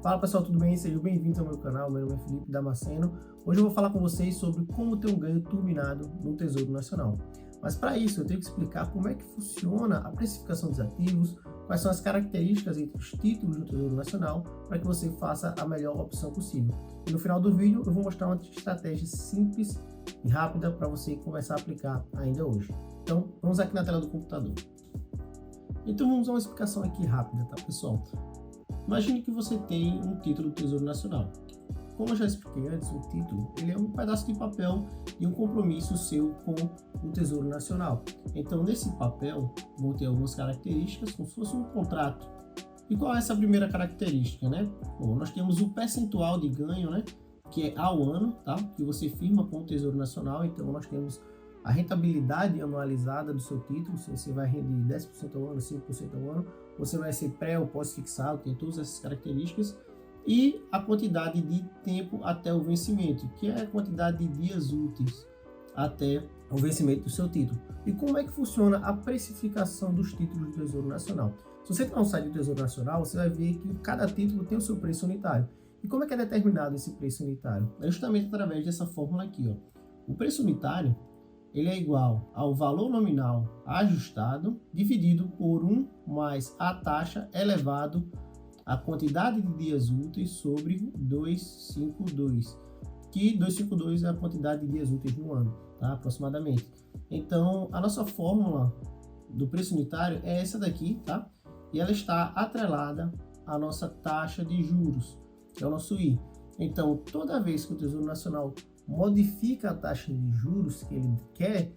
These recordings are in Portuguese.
Fala pessoal, tudo bem? Sejam bem-vindos ao meu canal, meu nome é Felipe Damasceno. Hoje eu vou falar com vocês sobre como ter um ganho turbinado no Tesouro Nacional. Mas para isso eu tenho que explicar como é que funciona a precificação dos ativos, quais são as características entre os títulos do Tesouro Nacional, para que você faça a melhor opção possível. E no final do vídeo eu vou mostrar uma estratégia simples e rápida para você começar a aplicar ainda hoje. Então vamos aqui na tela do computador. Então vamos a uma explicação aqui rápida, tá pessoal? Imagine que você tem um título do Tesouro Nacional. Como eu já expliquei antes, o título ele é um pedaço de papel e um compromisso seu com o Tesouro Nacional. Então, nesse papel, vão ter algumas características, como se fosse um contrato. E qual é essa primeira característica, né? Bom, nós temos o percentual de ganho, né? Que é ao ano, tá? Que você firma com o Tesouro Nacional. Então, nós temos a rentabilidade anualizada do seu título, se você vai render 10% ao ano, 5% ao ano, você vai ser pré ou pós-fixado, tem todas essas características, e a quantidade de tempo até o vencimento, que é a quantidade de dias úteis até o vencimento do seu título. E como é que funciona a precificação dos títulos do Tesouro Nacional? Se você entrar no site do Tesouro Nacional, você vai ver que cada título tem o seu preço unitário. E como é que é determinado esse preço unitário? É justamente através dessa fórmula aqui, ó. O preço unitário ele é igual ao valor nominal ajustado dividido por 1 mais a taxa elevado à quantidade de dias úteis sobre 252, que 252 é a quantidade de dias úteis no ano, tá? Aproximadamente. Então, a nossa fórmula do preço unitário é essa daqui, tá? E ela está atrelada à nossa taxa de juros, que é o nosso I. Então, toda vez que o Tesouro Nacional modifica a taxa de juros que ele quer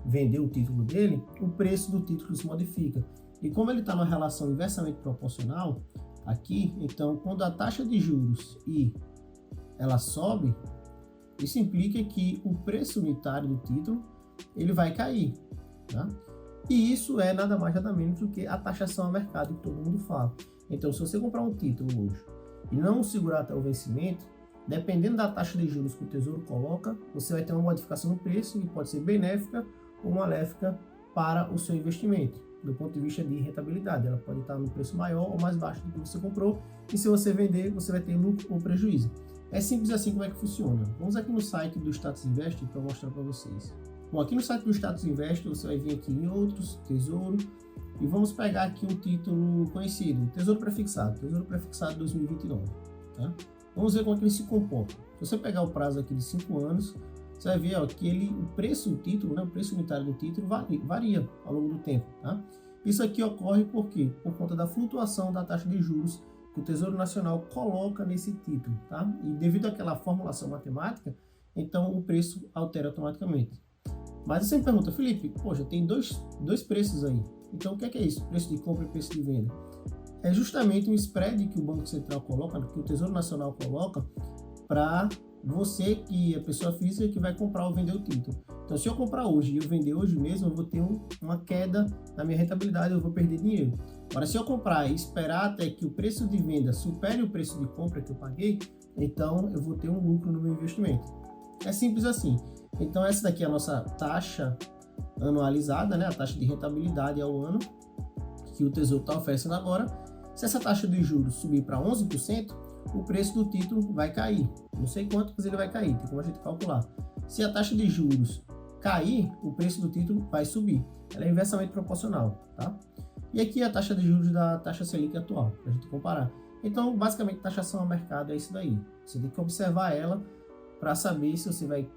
vender o título dele, o preço do título se modifica. E como ele está numa relação inversamente proporcional aqui, então quando a taxa de juros I ela sobe, isso implica que o preço unitário do título ele vai cair, tá? E isso é nada mais nada menos do que a taxação a mercado que todo mundo fala. Então, se você comprar um título hoje e não segurar até o vencimento, dependendo da taxa de juros que o Tesouro coloca, você vai ter uma modificação no preço e pode ser benéfica ou maléfica para o seu investimento, do ponto de vista de rentabilidade. Ela pode estar no preço maior ou mais baixo do que você comprou, e se você vender, você vai ter lucro ou prejuízo. É simples assim como é que funciona. Vamos aqui no site do Status Invest para mostrar para vocês. Bom, aqui no site do Status Invest, você vai vir aqui em outros, Tesouro, e vamos pegar aqui um título conhecido, Tesouro Prefixado 2029, tá? Vamos ver como é que ele se comporta. Se você pegar o prazo aqui de 5 anos, você vai ver ó, que o preço do título, né, o preço unitário do título varia ao longo do tempo. Tá? Isso aqui ocorre por quê? Por conta da flutuação da taxa de juros que o Tesouro Nacional coloca nesse título. Tá? E devido àquela formulação matemática, então o preço altera automaticamente. Mas você me pergunta, Felipe, poxa, tem dois preços aí. Então o que é isso? Preço de compra e preço de venda. É justamente um spread que o Banco Central coloca, que o Tesouro Nacional coloca, para você, que é pessoa física, que vai comprar ou vender o título. Então, se eu comprar hoje e eu vender hoje mesmo, eu vou ter uma queda na minha rentabilidade, eu vou perder dinheiro. Agora, se eu comprar e esperar até que o preço de venda supere o preço de compra que eu paguei, então eu vou ter um lucro no meu investimento. É simples assim. Então, essa daqui é a nossa taxa anualizada, né? A taxa de rentabilidade ao ano que o Tesouro está oferecendo agora. Se essa taxa de juros subir para 11%, o preço do título vai cair. Não sei quanto, mas ele vai cair, tem como a gente calcular. Se a taxa de juros cair, o preço do título vai subir. Ela é inversamente proporcional, tá? E aqui a taxa de juros da taxa Selic atual, para a gente comparar. Então, basicamente, taxação a mercado é isso daí. Você tem que observar ela para saber se você vai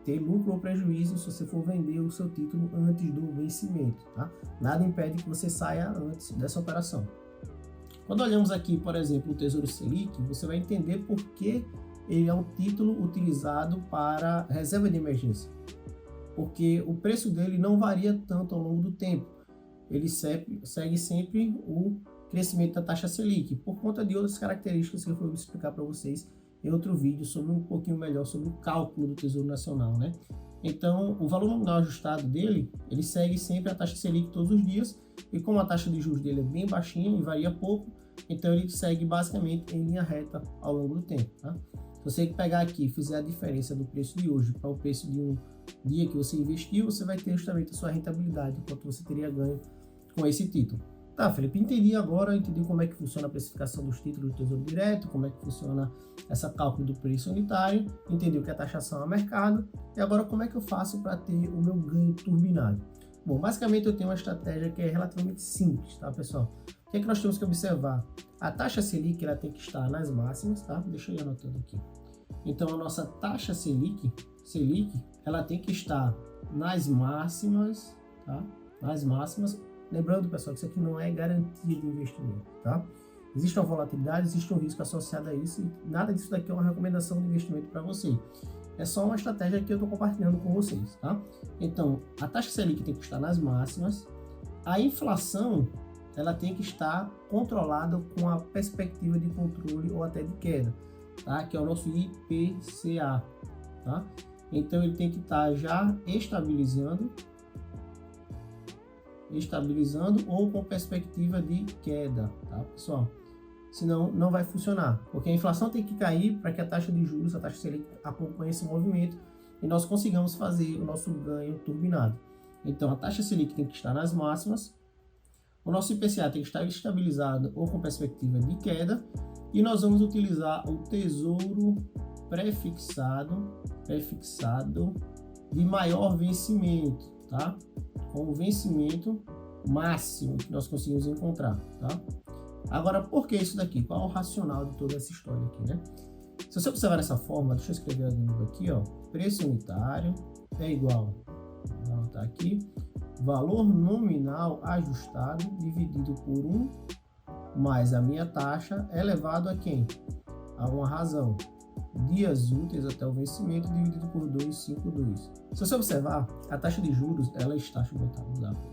ter lucro ou prejuízo se você for vender o seu título antes do vencimento, tá? Nada impede que você saia antes dessa operação. Quando olhamos aqui, por exemplo, o Tesouro Selic, você vai entender por que ele é um título utilizado para reserva de emergência. Porque o preço dele não varia tanto ao longo do tempo. Ele segue sempre o crescimento da taxa Selic, por conta de outras características que eu vou explicar para vocês em outro vídeo sobre um pouquinho melhor sobre o cálculo do Tesouro Nacional, né? Então, o valor nominal ajustado dele, ele segue sempre a taxa Selic todos os dias, e como a taxa de juros dele é bem baixinha e varia pouco, então ele segue basicamente em linha reta ao longo do tempo, tá? Se você pegar aqui e fizer a diferença do preço de hoje para o preço de um dia que você investiu, você vai ter justamente a sua rentabilidade, quanto você teria ganho com esse título. Tá, Felipe, entendi como é que funciona a precificação dos títulos do Tesouro Direto, como é que funciona essa cálculo do preço unitário, entendi o que é taxação a mercado, e agora como é que eu faço para ter o meu ganho turbinado? Bom, basicamente eu tenho uma estratégia que é relativamente simples, tá, pessoal? O que é que nós temos que observar? A taxa Selic, ela tem que estar nas máximas, tá? Deixa eu ir anotando aqui. Então, a nossa taxa Selic, ela tem que estar nas máximas, tá? Nas máximas. Lembrando, pessoal, que isso aqui não é garantia de investimento, tá? Existe uma volatilidade, existe um risco associado a isso e nada disso daqui é uma recomendação de investimento para você. É só uma estratégia que eu estou compartilhando com vocês, tá? Então, a taxa Selic tem que estar nas máximas. A inflação, ela tem que estar controlada com a perspectiva de controle ou até de queda, tá? Que é o nosso IPCA, tá? Então, ele tem que estar já estabilizando ou com perspectiva de queda, tá, pessoal? Senão não vai funcionar, porque a inflação tem que cair para que a taxa de juros, a taxa Selic, acompanhe esse movimento e nós consigamos fazer o nosso ganho turbinado. Então, a taxa Selic tem que estar nas máximas, o nosso IPCA tem que estar estabilizado ou com perspectiva de queda, e nós vamos utilizar o Tesouro prefixado de maior vencimento, tá? Com o vencimento máximo que nós conseguimos encontrar, tá? Agora, por que isso daqui? Qual é o racional de toda essa história aqui, né? Se você observar dessa forma, deixa eu escrever de novo aqui, ó. Preço unitário é igual, vou anotar aqui, valor nominal ajustado dividido por 1 mais a minha taxa elevado a quem? A uma razão. Dias úteis até o vencimento dividido por 252. Se você observar, a taxa de juros, ela está, deixa eu mudar aqui.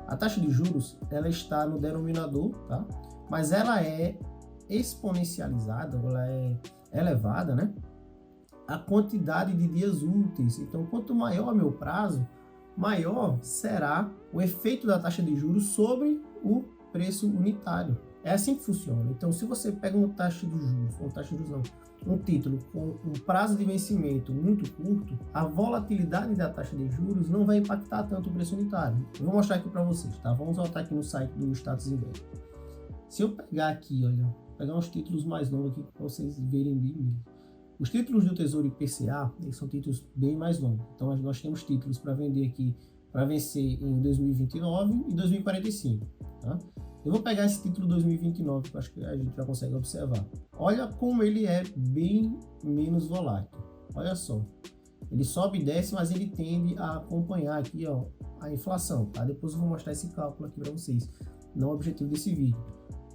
A taxa de juros, ela está no denominador, tá? Mas ela é exponencializada, ela é elevada, né? A quantidade de dias úteis. Então, quanto maior meu prazo, maior será o efeito da taxa de juros sobre o preço unitário. É assim que funciona. Então, se você pega um título com um prazo de vencimento muito curto, a volatilidade da taxa de juros não vai impactar tanto o preço unitário. Eu vou mostrar aqui para vocês, tá? Vamos voltar aqui no site do Status Invest. Se eu pegar aqui, olha, pegar uns títulos mais longos aqui para vocês verem bem. Os títulos do Tesouro IPCA, eles são títulos bem mais longos. Então, nós temos títulos para vender aqui, para vencer em 2029 e 2045, tá? Eu vou pegar esse título 2029, que eu acho que a gente já consegue observar. Olha como ele é bem menos volátil. Olha só. Ele sobe e desce, mas ele tende a acompanhar aqui, ó, a inflação, tá? Depois eu vou mostrar esse cálculo aqui para vocês. Não é o objetivo desse vídeo.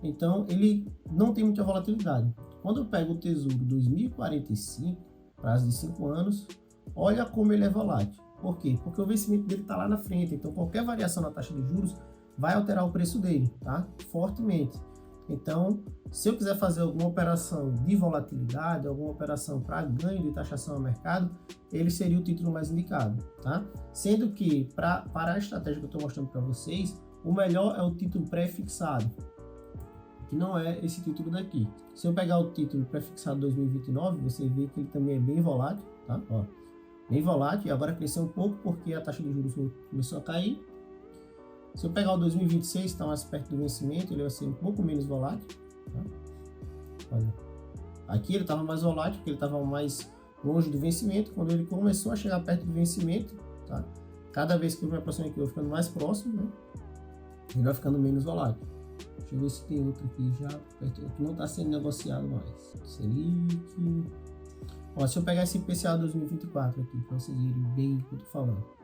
Então, ele não tem muita volatilidade. Quando eu pego o Tesouro 2045, prazo de 5 anos, olha como ele é volátil. Por quê? Porque o vencimento dele está lá na frente. Então, qualquer variação na taxa de juros vai alterar o preço dele, tá? Fortemente. Então, se eu quiser fazer alguma operação de volatilidade, alguma operação para ganho de taxação ao mercado, ele seria o título mais indicado, tá? Sendo que, para a estratégia que eu estou mostrando para vocês, o melhor é o título pré-fixado, que não é esse título daqui. Se eu pegar o título pré-fixado 2029, você vê que ele também é bem volátil, tá? Ó, bem volátil, e agora cresceu um pouco porque a taxa de juros começou a cair. Se eu pegar o 2026, está mais perto do vencimento, ele vai ser um pouco menos volátil, tá? Olha, aqui ele estava mais volátil, porque ele estava mais longe do vencimento. Quando ele começou a chegar perto do vencimento, tá? Cada vez que eu me aproximo aqui, eu vou ficando mais próximo, né? Ele vai ficando menos volátil. Deixa eu ver se tem outro aqui já, que não está sendo negociado mais. Selic. Ó, se eu pegar esse IPCA 2024 aqui, para vocês verem bem o que eu estou falando.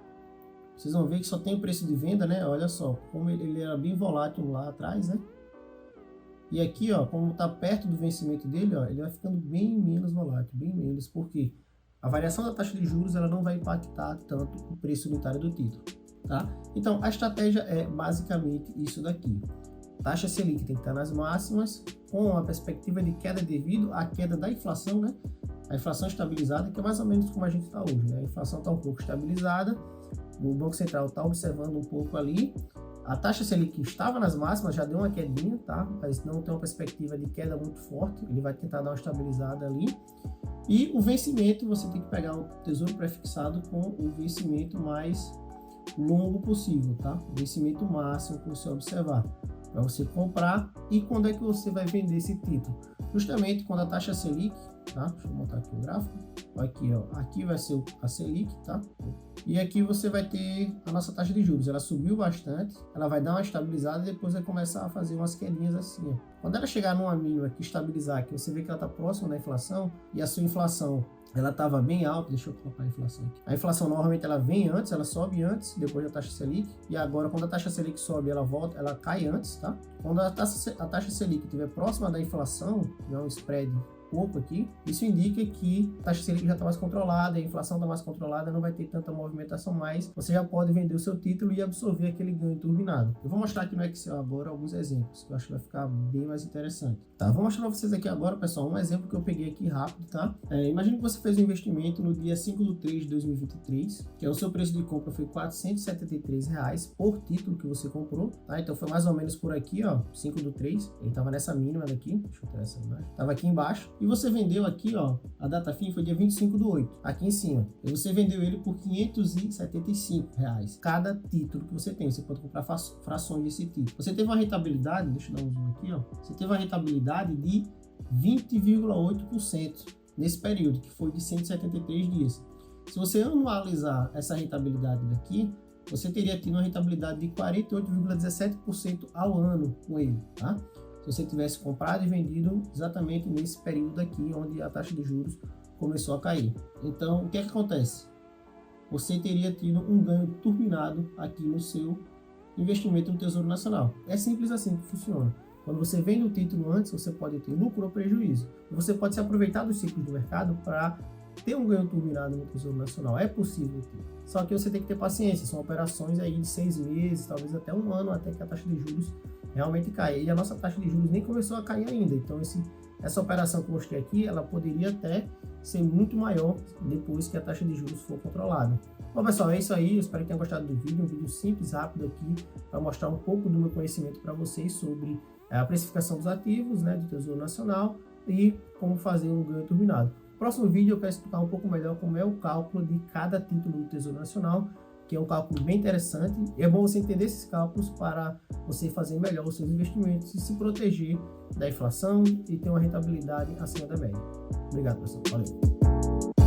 Vocês vão ver que só tem o preço de venda, né? Olha só, como ele era bem volátil lá atrás, né? E aqui, ó, como está perto do vencimento dele, ó, ele vai ficando bem menos volátil, bem menos, porque a variação da taxa de juros ela não vai impactar tanto o preço unitário do título, tá? Então, a estratégia é basicamente isso daqui. Taxa Selic tem que estar nas máximas, com a perspectiva de queda devido à queda da inflação, né? A inflação estabilizada, que é mais ou menos como a gente está hoje, né? A inflação está um pouco estabilizada, o Banco Central está observando um pouco ali. A taxa Selic estava nas máximas, já deu uma quedinha, tá? Mas não tem uma perspectiva de queda muito forte, ele vai tentar dar uma estabilizada ali. E o vencimento, você tem que pegar o Tesouro pré-fixado com o vencimento mais longo possível, tá? O vencimento máximo que você observar para você comprar. E quando é que você vai vender esse título? Justamente quando a taxa Selic, tá? Deixa eu montar aqui o gráfico. Aqui, ó, aqui vai ser a Selic, tá? E aqui você vai ter a nossa taxa de juros. Ela subiu bastante, ela vai dar uma estabilizada e depois vai começar a fazer umas quedinhas assim, ó. Quando ela chegar numa mínima aqui, estabilizar aqui, você vê que ela está próxima da inflação e a sua inflação ela estava bem alta. Deixa eu colocar a inflação aqui. A inflação normalmente ela vem antes, ela sobe antes, depois da taxa Selic. E agora quando a taxa Selic sobe, ela volta, ela cai antes, tá? Quando a taxa Selic estiver próxima da inflação, tiver um spread pouco aqui, isso indica que a taxa Selic já está mais controlada, a inflação está mais controlada, não vai ter tanta movimentação mais, você já pode vender o seu título e absorver aquele ganho turbinado. Eu vou mostrar aqui no Excel agora alguns exemplos, que eu acho que vai ficar bem mais interessante. Tá, vou mostrar para vocês aqui agora, pessoal, um exemplo que eu peguei aqui rápido, tá? Imagine que você fez um investimento no dia 5/3 de 2023, que é o seu preço de compra foi R$ 473 por título que você comprou, tá? Então foi mais ou menos por aqui, ó, 5/3, ele estava nessa mínima daqui, deixa eu tirar essa imagem, estava aqui embaixo. E você vendeu aqui, ó, a data fim foi dia 25/8, aqui em cima. E você vendeu ele por R$ 575 cada título que você tem. Você pode comprar frações desse título. Você teve uma rentabilidade, deixa eu dar um zoom aqui, ó. Você teve uma rentabilidade de 20,8% nesse período, que foi de 173 dias. Se você anualizar essa rentabilidade daqui, você teria tido uma rentabilidade de 48,17% ao ano com ele, tá? Se você tivesse comprado e vendido exatamente nesse período aqui, onde a taxa de juros começou a cair. Então, o que é que acontece? Você teria tido um ganho turbinado aqui no seu investimento no Tesouro Nacional. É simples assim que funciona. Quando você vende o título antes, você pode ter lucro ou prejuízo. E você pode se aproveitar dos ciclos do mercado para ter um ganho turbinado no Tesouro Nacional. É possível ter. Só que você tem que ter paciência. São operações aí de 6 meses, talvez até um ano, até que a taxa de juros realmente caia. E a nossa taxa de juros nem começou a cair ainda. Então essa operação que eu mostrei aqui, ela poderia até ser muito maior depois que a taxa de juros for controlada. Bom, pessoal, é isso aí. Eu espero que tenham gostado do vídeo. Um vídeo simples, rápido aqui, para mostrar um pouco do meu conhecimento para vocês sobre a precificação dos ativos, né, do Tesouro Nacional e como fazer um ganho turbinado. No próximo vídeo eu quero explicar um pouco melhor como é o cálculo de cada título do Tesouro Nacional, que é um cálculo bem interessante. E é bom você entender esses cálculos para você fazer melhor os seus investimentos e se proteger da inflação e ter uma rentabilidade acima da média. Obrigado, pessoal. Valeu!